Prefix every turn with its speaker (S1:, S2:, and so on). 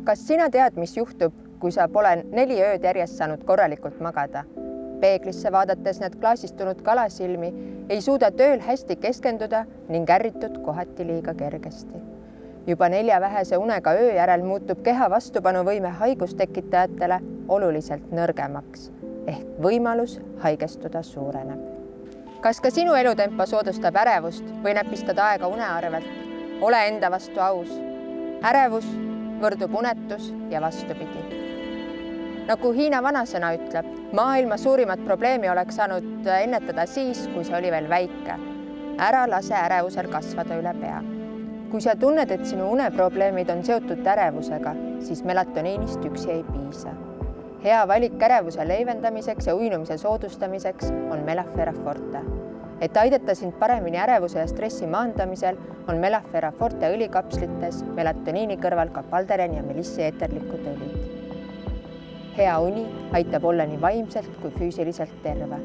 S1: Kas sina tead, mis juhtub, kui sa pole 4 ööd järjest saanud korralikult magada? Peeglisse vaadates need klaasistunud kalasilmi ei suuda tööl hästi keskenduda ning ärritud kohati liiga kergesti. Juba 4 vähese unega öö järel muutub keha vastupanuvõime haigustekitajatele oluliselt nõrgemaks ehk võimalus haigestuda suureneb. Kas ka sinu elutempo soodustab ärevust või näpistad aega une arvelt? Ole enda vastu aus. Ärevus võrdub unetus ja vastupidi. Nagu Hiina vanasõna ütleb, maailma suurimat probleemi oleks saanud ennetada siis, kui see oli veel väike. Ära lase ärevusel kasvada üle pea. Kui sa tunned, et sinu uneprobleemid on seotud ärevusega, siis melatoniinist üksi ei piisa. Hea valik ärevuse leevendamiseks ja uinumise soodustamiseks on Melafera Forte. Et aidata sind paremini ärevuse ja stressi maandamisel, on Melafera Forte õlikapslites melatoniini kõrval ka paldereni ja melissi eeterlikud õlid. Hea uni aitab olla nii vaimselt kui füüsiliselt terve.